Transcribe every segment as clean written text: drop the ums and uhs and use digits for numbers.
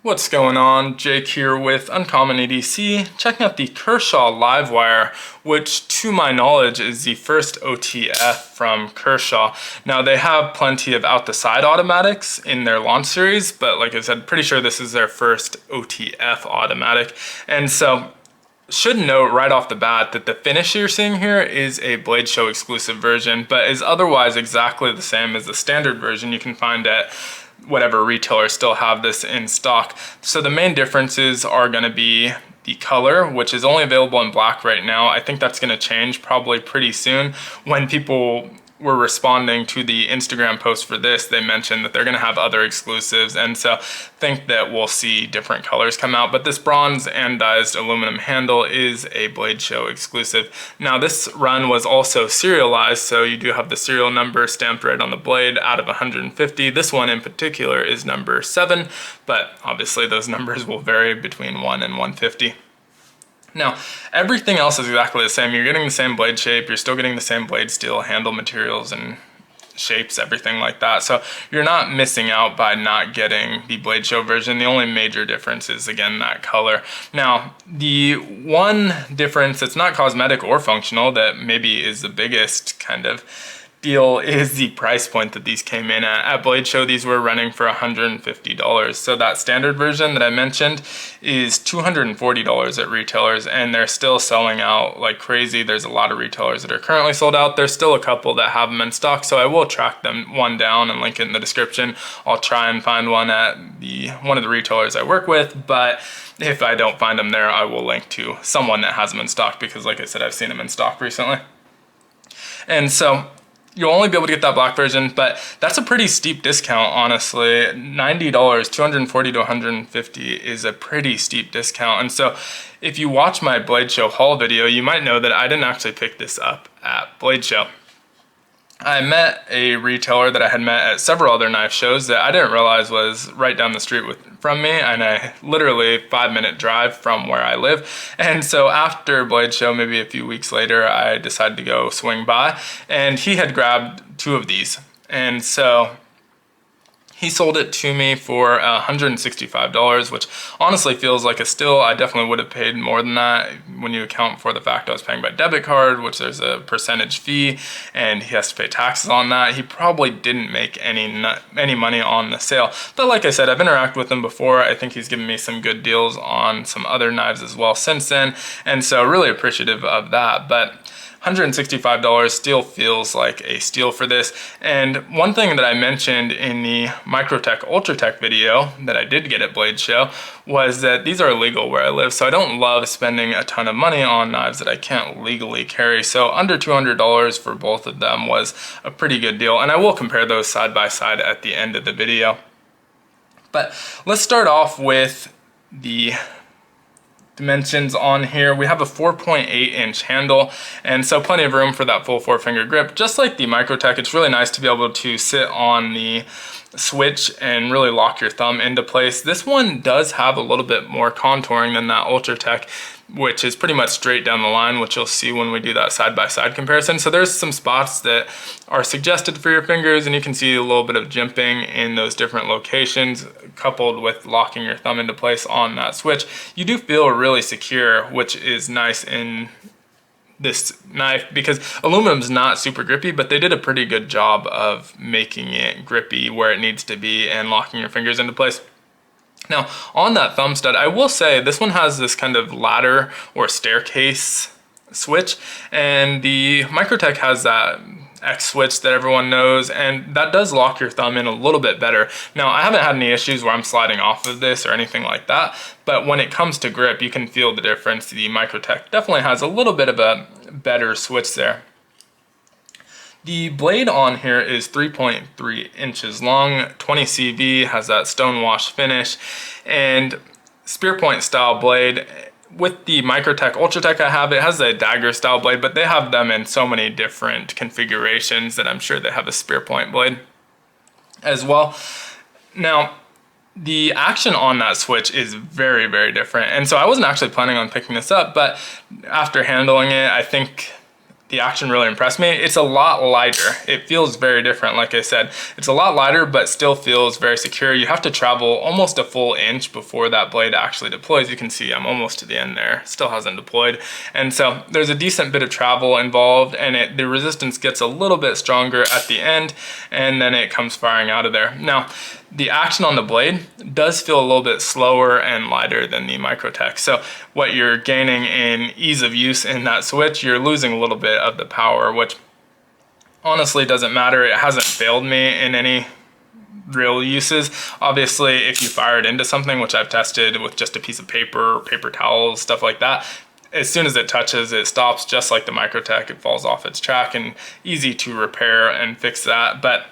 What's going on? Jake here with Uncommon EDC, checking out the Kershaw Livewire, which to my knowledge is the first OTF from Kershaw. Now they have plenty of out-the-side automatics in their launch series, but like I said, pretty sure this is their first OTF automatic. And so should note right off the bat that the finish you're seeing here is a Blade Show exclusive version, but is otherwise exactly the same as the standard version you can find at whatever retailers still have this in stock. So the main differences are going to be the color, which is only available in black right now. I think that's going to change probably pretty soon. When people were responding to the Instagram post for this, they mentioned that they're going to have other exclusives, and so think that we'll see different colors come out. But this bronze anodized aluminum handle is a Blade Show exclusive. Now this run was also serialized, so you do have the serial number stamped right on the blade out of 150. This one in particular is number 7, but obviously those numbers will vary between 1 and 150. Now, everything else is exactly the same. You're getting the same blade shape, you're still getting the same blade steel, handle materials, and shapes, everything like that. So you're not missing out by not getting the Blade Show version. The only major difference is, again, that color. Now, the one difference that's not cosmetic or functional that maybe is the biggest kind of deal is the price point that these came in at. At Blade Show, these were running for $150. So that standard version that I mentioned is $240 at retailers, and they're still selling out like crazy. There's a lot of retailers that are currently sold out. There's still a couple that have them in stock, so I will track one down and link it in the description. I'll try and find one at one of the retailers I work with, but if I don't find them there, I will link to someone that has them in stock, because like I said, I've seen them in stock recently. And so you'll only be able to get that black version, but that's a pretty steep discount, honestly. $90, $240 to $150 is a pretty steep discount. And so if you watch my Blade Show haul video, you might know that I didn't actually pick this up at Blade Show. I met a retailer that I had met at several other knife shows that I didn't realize was right down the street from me, and I literally 5-minute drive from where I live. And so after Blade Show, maybe a few weeks later, I decided to go swing by, and he had grabbed 2 of these. And so he sold it to me for $165, which honestly feels like a steal. I definitely would have paid more than that when you account for the fact I was paying by debit card, which there's a percentage fee, and he has to pay taxes on that. He probably didn't make any money on the sale. But like I said, I've interacted with him before. I think he's given me some good deals on some other knives as well since then, and so really appreciative of that. But $165 still feels like a steal for this. And one thing that I mentioned in the Microtech Ultratech video that I did get at Blade Show was that these are illegal where I live, so I don't love spending a ton of money on knives that I can't legally carry. So under $200 for both of them was a pretty good deal, and I will compare those side by side at the end of the video. But let's start off with the dimensions on here. We have a 4.8-inch handle, and so plenty of room for that full 4-finger grip. Just like the Microtech, it's really nice to be able to sit on the switch and really lock your thumb into place. This one does have a little bit more contouring than that Ultratech, which is pretty much straight down the line, which you'll see when we do that side-by-side comparison. So there's some spots that are suggested for your fingers, and you can see a little bit of jimping in those different locations, coupled with locking your thumb into place on that switch. You do feel really secure, which is nice in this knife, because aluminum's not super grippy, but they did a pretty good job of making it grippy where it needs to be and locking your fingers into place. Now, on that thumb stud, I will say this one has this kind of ladder or staircase switch, and the Microtech has that X switch that everyone knows, and that does lock your thumb in a little bit better. Now, I haven't had any issues where I'm sliding off of this or anything like that, but when it comes to grip, you can feel the difference. The Microtech definitely has a little bit of a better switch there. The blade on here is 3.3 inches long, 20 CV, has that stone wash finish, and spear point style blade. With the Microtech Ultratech I have, it has a dagger style blade, but they have them in so many different configurations that I'm sure they have a spear point blade as well. Now, the action on that switch is very, very different, and so I wasn't actually planning on picking this up, but after handling it, I think the action really impressed me. It's a lot lighter. It feels very different, like I said. It's a lot lighter, but still feels very secure. You have to travel almost a full inch before that blade actually deploys. You can see I'm almost to the end there. Still hasn't deployed. And so there's a decent bit of travel involved, and the resistance gets a little bit stronger at the end, and then it comes firing out of there. Now, the action on the blade does feel a little bit slower and lighter than the Microtech. So what you're gaining in ease of use in that switch, you're losing a little bit of the power, which honestly doesn't matter. It hasn't failed me in any real uses. Obviously, if you fire it into something, which I've tested with just a piece of paper, paper towels, stuff like that, as soon as it touches, it stops just like the Microtech. It falls off its track, and easy to repair and fix that. But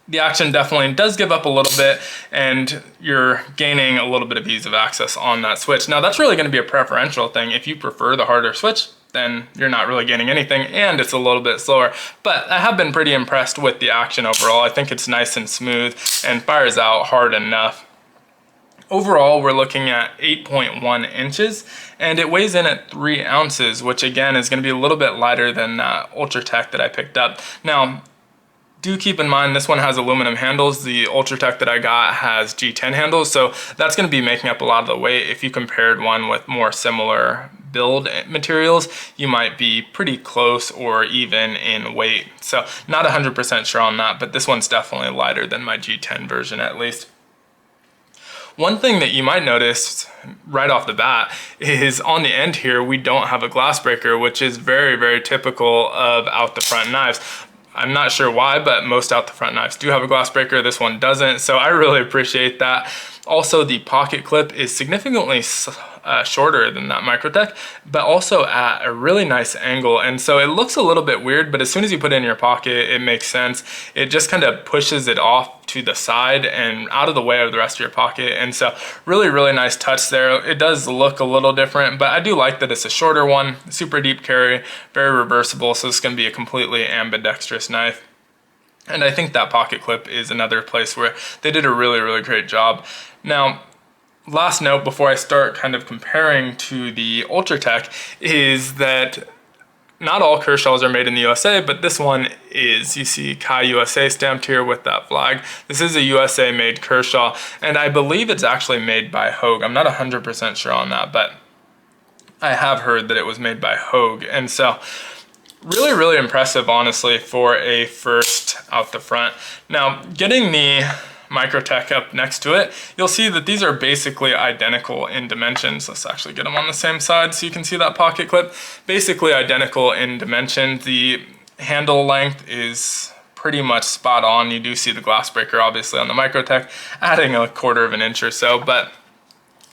the action definitely does give up a little bit, and you're gaining a little bit of ease of access on that switch. Now, that's really going to be a preferential thing. If you prefer the harder switch, then you're not really gaining anything, and it's a little bit slower. But I have been pretty impressed with the action overall. I think it's nice and smooth and fires out hard enough. Overall, we're looking at 8.1 inches, and it weighs in at 3 ounces, which again is going to be a little bit lighter than that Ultratech that I picked up. Now, do keep in mind this one has aluminum handles. The Ultratech that I got has G10 handles, so that's going to be making up a lot of the weight. If you compared one with more similar build materials, you might be pretty close or even in weight. So not 100% sure on that, but this one's definitely lighter than my G10 version at least. One thing that you might notice right off the bat is on the end here, we don't have a glass breaker, which is very, very typical of out the front knives. I'm not sure why, but most out the front knives do have a glass breaker. This one doesn't, so I really appreciate that. Also, the pocket clip is significantly shorter than that Microtech, but also at a really nice angle. And so it looks a little bit weird, but as soon as you put it in your pocket, it makes sense. It just kind of pushes it off to the side and out of the way of the rest of your pocket. And so really, really nice touch there. It does look a little different, but I do like that it's a shorter one, super deep carry, very reversible. So it's going to be a completely ambidextrous knife. And I think that pocket clip is another place where they did a really, really great job. Now, last note before I start kind of comparing to the Ultratech is that not all Kershaws are made in the USA, but this one is. You see Kai USA stamped here with that flag. This is a USA made Kershaw, and I believe it's actually made by Hogue. I'm not 100% sure on that, but I have heard that it was made by Hogue. And so really, really impressive, honestly, for a first out the front. Now, getting the Microtech up next to it, you'll see that these are basically identical in dimensions. Let's actually get them on the same side so you can see that pocket clip. Basically identical in dimensions. The handle length is pretty much spot on. You do see the glass breaker obviously on the Microtech, adding a 1/4 of an inch or so, but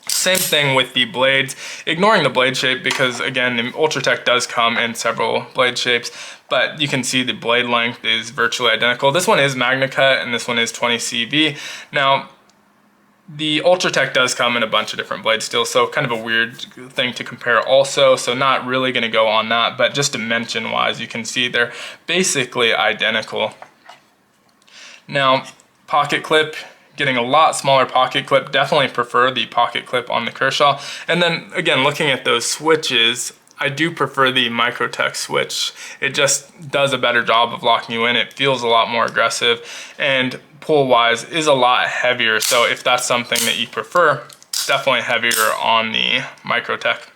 same thing with the blades, ignoring the blade shape because again, the Ultratech does come in several blade shapes, but you can see the blade length is virtually identical. This one is MagnaCut and this one is 20 CV. Now, the Ultratech does come in a bunch of different blade steels, so kind of a weird thing to compare also, so not really going to go on that, but just dimension wise, you can see they're basically identical. Now, pocket clip, getting a lot smaller pocket clip, definitely prefer the pocket clip on the Kershaw. And then again, looking at those switches, I do prefer the Microtech switch. It just does a better job of locking you in. It feels a lot more aggressive and pull wise is a lot heavier. So if that's something that you prefer, definitely heavier on the Microtech.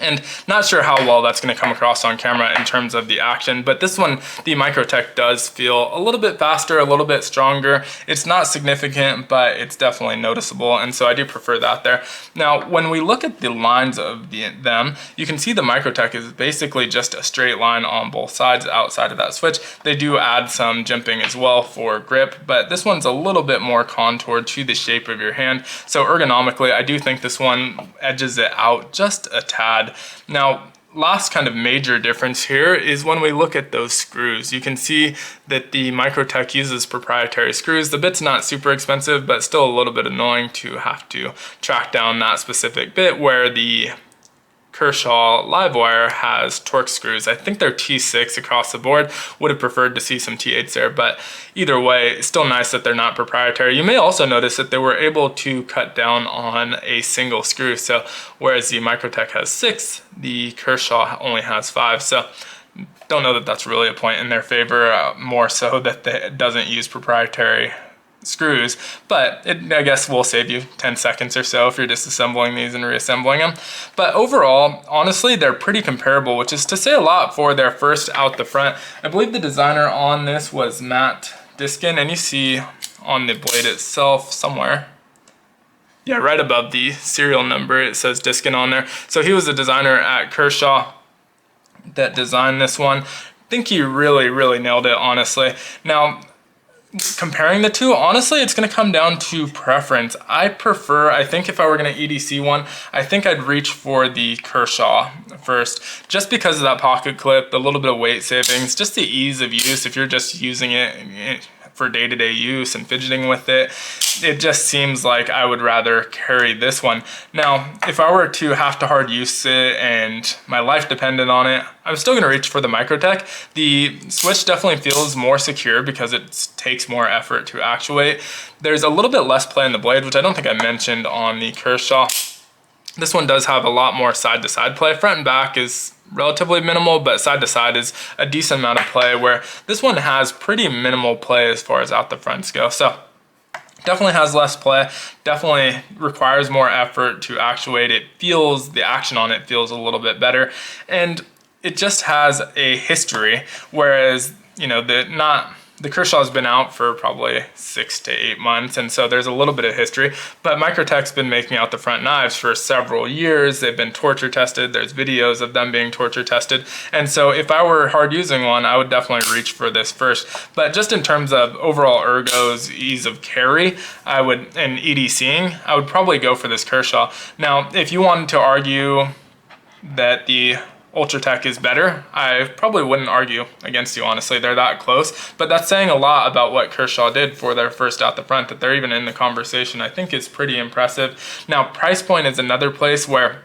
And not sure how well that's going to come across on camera in terms of the action, but this one, the Microtech does feel a little bit faster, a little bit stronger. It's not significant, but it's definitely noticeable, and so I do prefer that there. Now, when we look at the lines of them, you can see the Microtech is basically just a straight line on both sides outside of that switch. They do add some jimping as well for grip, but this one's a little bit more contoured to the shape of your hand. So ergonomically, I do think this one edges it out just a tad. Now, last kind of major difference here is when we look at those screws. You can see that the Microtech uses proprietary screws. The bit's not super expensive, but still a little bit annoying to have to track down that specific bit, where the Kershaw Livewire has Torx screws. I think they're T6 across the board. Would have preferred to see some T8s there, but either way, it's still nice that they're not proprietary. You may also notice that they were able to cut down on a single screw. So whereas the Microtech has 6, the Kershaw only has 5. So don't know that that's really a point in their favor, more so that it doesn't use proprietary screws, but I guess will save you 10 seconds or so if you're disassembling these and reassembling them. But overall, honestly, they're pretty comparable, which is to say a lot for their first out the front. I believe the designer on this was Matt Diskin, and you see on the blade itself somewhere, yeah, right above the serial number, it says Diskin on there. So he was a designer at Kershaw that designed this one. I think he really nailed it, honestly. Now, comparing the two, honestly, it's going to come down to preference. I think if I were going to EDC one, I think I'd reach for the Kershaw first, just because of that pocket clip, the little bit of weight savings, just the ease of use. If you're just using it for day-to-day use and fidgeting with it, it just seems like I would rather carry this one. Now, if I were to have to hard use it and my life depended on it, I'm still going to reach for the Microtech. The switch definitely feels more secure because it takes more effort to actuate. There's a little bit less play in the blade, which I don't think I mentioned on the Kershaw. This one does have a lot more side-to-side play. Front and back is relatively minimal, but side-to-side is a decent amount of play, where this one has pretty minimal play as far as out the fronts go. So definitely has less play, definitely requires more effort to actuate. It feels, the action on it feels a little bit better, and it just has a history, whereas, you know, the Kershaw's been out for probably 6 to 8 months, and so there's a little bit of history. But Microtech's been making out the front knives for several years. They've been torture tested. There's videos of them being torture tested. And so if I were hard using one, I would definitely reach for this first. But just in terms of overall ergo's ease of carry, and EDCing, I would probably go for this Kershaw. Now, if you wanted to argue that the Ultratech is better, I probably wouldn't argue against you, honestly. They're that close, but that's saying a lot about what Kershaw did for their first out the front, that they're even in the conversation. I think is pretty impressive. Now, price point is another place where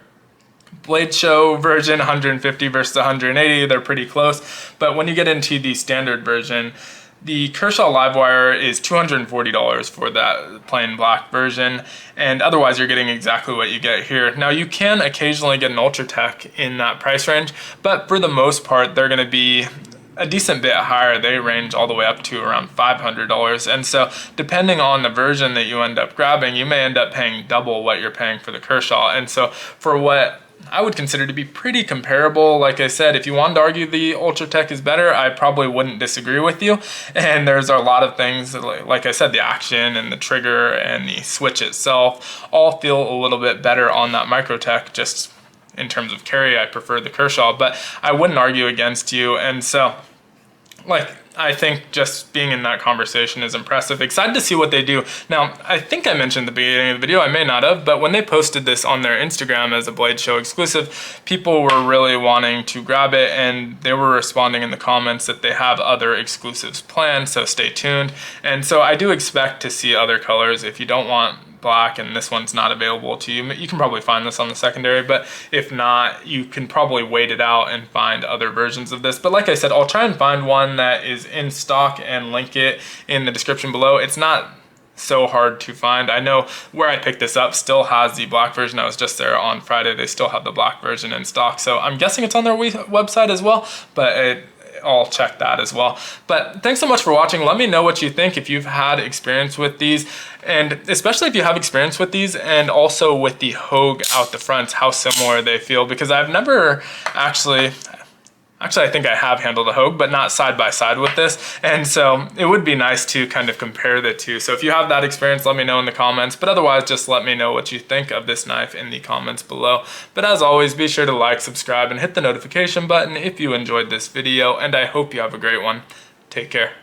Blade Show version 150 versus 180, they're pretty close, but when you get into the standard version, the Kershaw Livewire is $240 for that plain black version, and otherwise you're getting exactly what you get here. Now, you can occasionally get an Ultratech in that price range, but for the most part, they're going to be a decent bit higher. They range all the way up to around $500, and so depending on the version that you end up grabbing, you may end up paying double what you're paying for the Kershaw. And so for what I would consider to be pretty comparable, like I said, if you wanted to argue the Ultratech is better, I probably wouldn't disagree with you. And there's a lot of things, like I said, the action and the trigger and the switch itself all feel a little bit better on that Microtech. Just in terms of carry, I prefer the Kershaw, but I wouldn't argue against you. And so, I think just being in that conversation is impressive. Excited to see what they do. Now, I think I mentioned at the beginning of the video, I may not have, but when they posted this on their Instagram as a Blade Show exclusive, people were really wanting to grab it, and they were responding in the comments that they have other exclusives planned, so stay tuned. And so I do expect to see other colors. If you don't want black and this one's not available to you, you can probably find this on the secondary, but if not, you can probably wait it out and find other versions of this. But like I said, I'll try and find one that is in stock and link it in the description below. It's not so hard to find. I know where I picked this up still has the black version. I was just there on Friday. They still have the black version in stock, so I'm guessing it's on their website as well, but I'll check that as well. But thanks so much for watching. Let me know what you think, if you've had experience with these, and especially if you have experience with these, and also with the Hogue out the front, how similar they feel, because I've never actually I think I have handled a Hogue, but not side by side with this. And so it would be nice to kind of compare the two. So if you have that experience, let me know in the comments. But otherwise, just let me know what you think of this knife in the comments below. But as always, be sure to like, subscribe, and hit the notification button if you enjoyed this video. And I hope you have a great one. Take care.